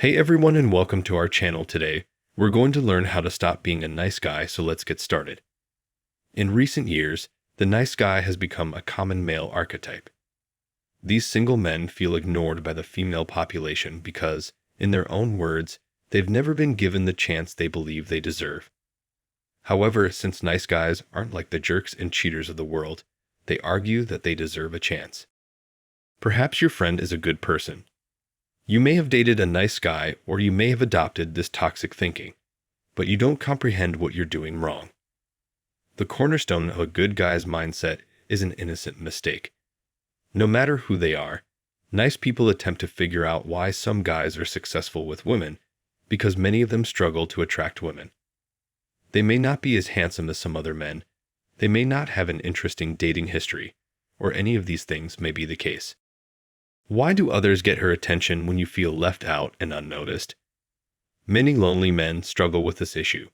Hey everyone and welcome to our channel today. We're going to learn how to stop being a nice guy, so let's get started. In recent years, the nice guy has become a common male archetype. These single men feel ignored by the female population because, in their own words, they've never been given the chance they believe they deserve. However, since nice guys aren't like the jerks and cheaters of the world, they argue that they deserve a chance. Perhaps your friend is a good person. You may have dated a nice guy, or you may have adopted this toxic thinking, but you don't comprehend what you're doing wrong. The cornerstone of a good guy's mindset is an innocent mistake. No matter who they are, nice people attempt to figure out why some guys are successful with women, because many of them struggle to attract women. They may not be as handsome as some other men, they may not have an interesting dating history, or any of these things may be the case. Why do others get her attention when you feel left out and unnoticed? Many lonely men struggle with this issue.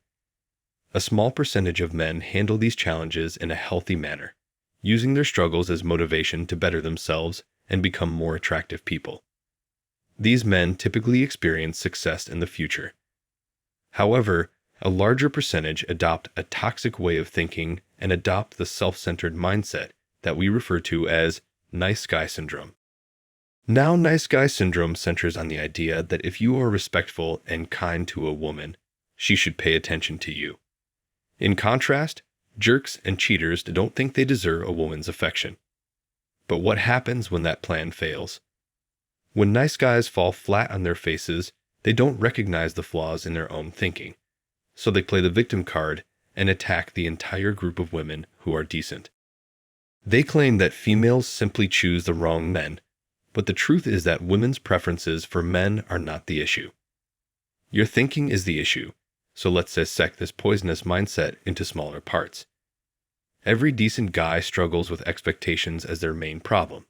A small percentage of men handle these challenges in a healthy manner, using their struggles as motivation to better themselves and become more attractive people. These men typically experience success in the future. However, a larger percentage adopt a toxic way of thinking and adopt the self-centered mindset that we refer to as nice guy syndrome. Now, nice guy syndrome centers on the idea that if you are respectful and kind to a woman, she should pay attention to you. In contrast, jerks and cheaters don't think they deserve a woman's affection. But what happens when that plan fails? When nice guys fall flat on their faces, they don't recognize the flaws in their own thinking. So they play the victim card and attack the entire group of women who are decent. They claim that females simply choose the wrong men, but the truth is that women's preferences for men are not the issue. Your thinking is the issue, so let's dissect this poisonous mindset into smaller parts. Every decent guy struggles with expectations as their main problem.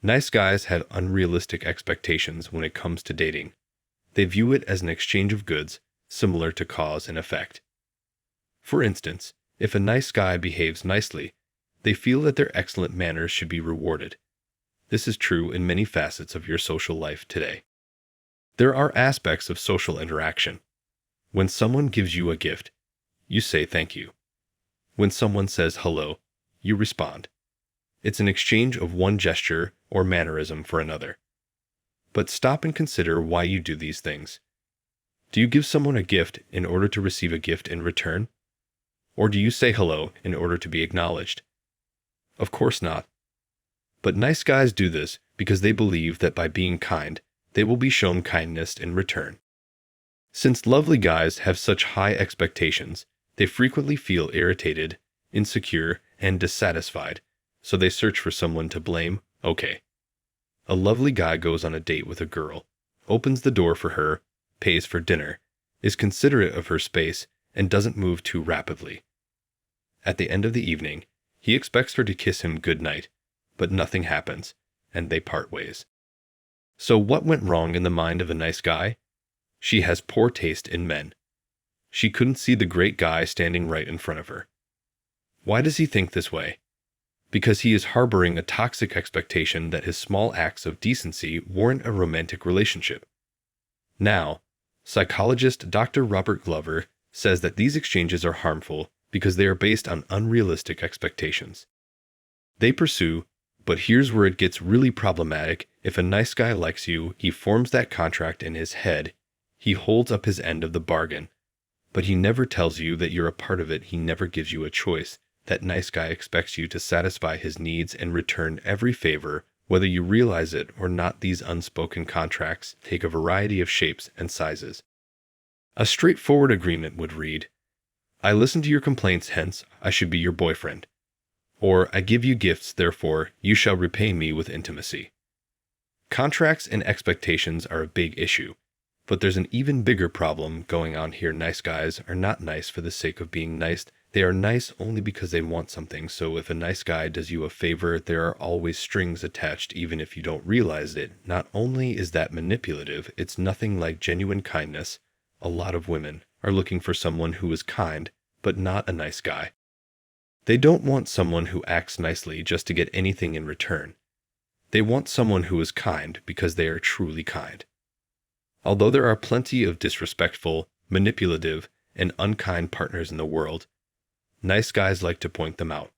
Nice guys have unrealistic expectations when it comes to dating. They view it as an exchange of goods, similar to cause and effect. For instance, if a nice guy behaves nicely, they feel that their excellent manners should be rewarded. This is true in many facets of your social life today. There are aspects of social interaction. When someone gives you a gift, you say thank you. When someone says hello, you respond. It's an exchange of one gesture or mannerism for another. But stop and consider why you do these things. Do you give someone a gift in order to receive a gift in return? Or do you say hello in order to be acknowledged? Of course not. But nice guys do this because they believe that by being kind, they will be shown kindness in return. Since lovely guys have such high expectations, they frequently feel irritated, insecure, and dissatisfied, so they search for someone to blame. Okay. A lovely guy goes on a date with a girl, opens the door for her, pays for dinner, is considerate of her space, and doesn't move too rapidly. At the end of the evening, he expects her to kiss him goodnight, but nothing happens, and they part ways. So what went wrong in the mind of a nice guy? She has poor taste in men. She couldn't see the great guy standing right in front of her. Why does he think this way? Because he is harboring a toxic expectation that his small acts of decency warrant a romantic relationship. Now, psychologist Dr. Robert Glover says that these exchanges are harmful because they are based on unrealistic expectations. They pursue, but here's where it gets really problematic. If a nice guy likes you, he forms that contract in his head. He holds up his end of the bargain. But he never tells you that you're a part of it. He never gives you a choice. That nice guy expects you to satisfy his needs and return every favor, whether you realize it or not. These unspoken contracts take a variety of shapes and sizes. A straightforward agreement would read, I listen to your complaints, hence I should be your boyfriend. Or, I give you gifts, therefore you shall repay me with intimacy. Contracts and expectations are a big issue, but there's an even bigger problem going on here. Nice guys are not nice for the sake of being nice. They are nice only because they want something. So if a nice guy does you a favor, there are always strings attached even if you don't realize it. Not only is that manipulative, it's nothing like genuine kindness. A lot of women are looking for someone who is kind, but not a nice guy. They don't want someone who acts nicely just to get anything in return. They want someone who is kind because they are truly kind. Although there are plenty of disrespectful, manipulative, and unkind partners in the world, nice guys like to point them out.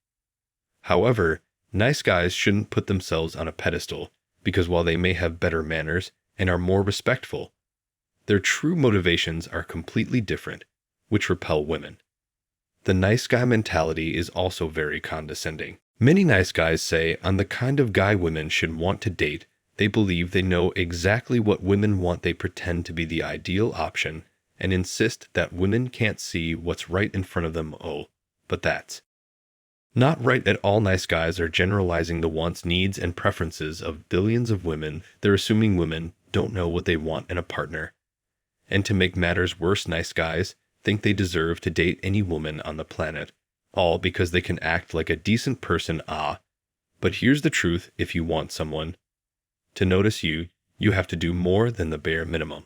However, nice guys shouldn't put themselves on a pedestal because while they may have better manners and are more respectful, their true motivations are completely different, which repel women. The nice guy mentality is also very condescending. Many nice guys say on the kind of guy women should want to date, they believe they know exactly what women want. They pretend to be the ideal option and insist that women can't see what's right in front of them. Oh, but that's not right at all. Nice guys are generalizing the wants, needs, and preferences of billions of women. They're assuming women don't know what they want in a partner. And to make matters worse, nice guys think they deserve to date any woman on the planet, all because they can act like a decent person. But here's the truth: if you want someone to notice you, you have to do more than the bare minimum.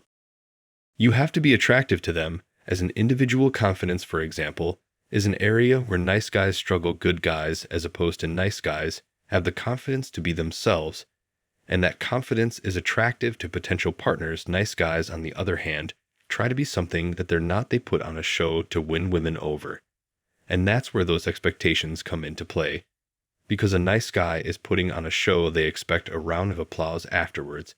You have to be attractive to them as an individual. Confidence, for example, is an area where nice guys struggle. Good guys, as opposed to nice guys, have the confidence to be themselves, and that confidence is attractive to potential partners. Nice guys, on the other hand, try to be something that they're not. They put on a show to win women over. And that's where those expectations come into play. Because a nice guy is putting on a show, they expect a round of applause afterwards.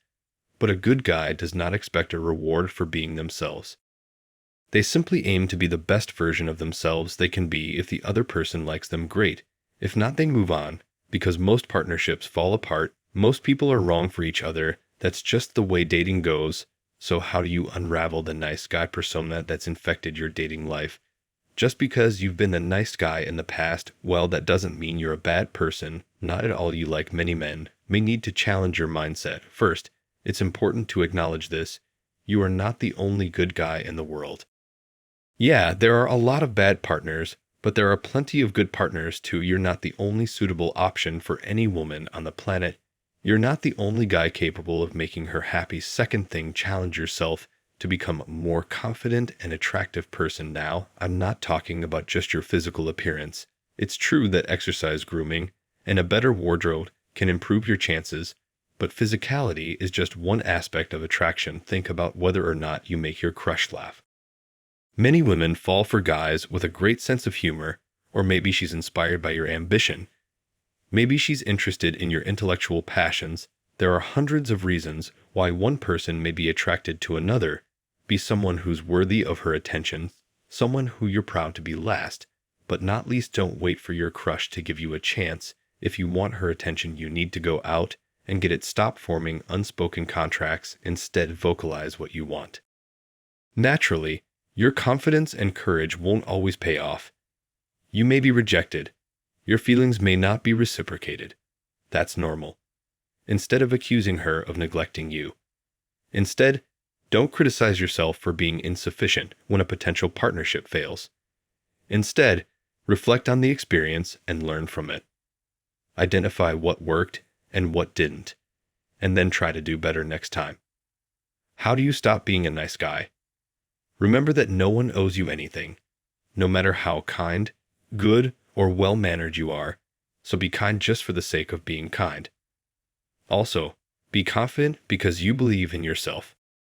But a good guy does not expect a reward for being themselves. They simply aim to be the best version of themselves they can be. If the other person likes them, great. If not, they move on, because most partnerships fall apart. Most people are wrong for each other. That's just the way dating goes. So how do you unravel the nice guy persona that's infected your dating life? Just because you've been a nice guy in the past, well, that doesn't mean you're a bad person. Not at all. You, like many men, may need to challenge your mindset. First, it's important to acknowledge this: you are not the only good guy in the world. Yeah, there are a lot of bad partners, but there are plenty of good partners too. You're not the only suitable option for any woman on the planet. You're not the only guy capable of making her happy. Second thing, challenge yourself to become a more confident and attractive person. Now, I'm not talking about just your physical appearance. It's true that exercise, grooming, and a better wardrobe can improve your chances, but physicality is just one aspect of attraction. Think about whether or not you make your crush laugh. Many women fall for guys with a great sense of humor, or maybe she's inspired by your ambition. Maybe she's interested in your intellectual passions. There are hundreds of reasons why one person may be attracted to another. Be someone who's worthy of her attention, someone who you're proud to be. Last, but not least, don't wait for your crush to give you a chance. If you want her attention, you need to go out and get it. Stop forming unspoken contracts. Instead, vocalize what you want. Naturally, your confidence and courage won't always pay off. You may be rejected. Your feelings may not be reciprocated. That's normal. Instead of accusing her of neglecting you, don't criticize yourself for being insufficient when a potential partnership fails. Instead, reflect on the experience and learn from it. Identify what worked and what didn't, and then try to do better next time. How do you stop being a nice guy? Remember that no one owes you anything, no matter how kind, good, or well-mannered you are, so be kind just for the sake of being kind. Also, be confident because you believe in yourself.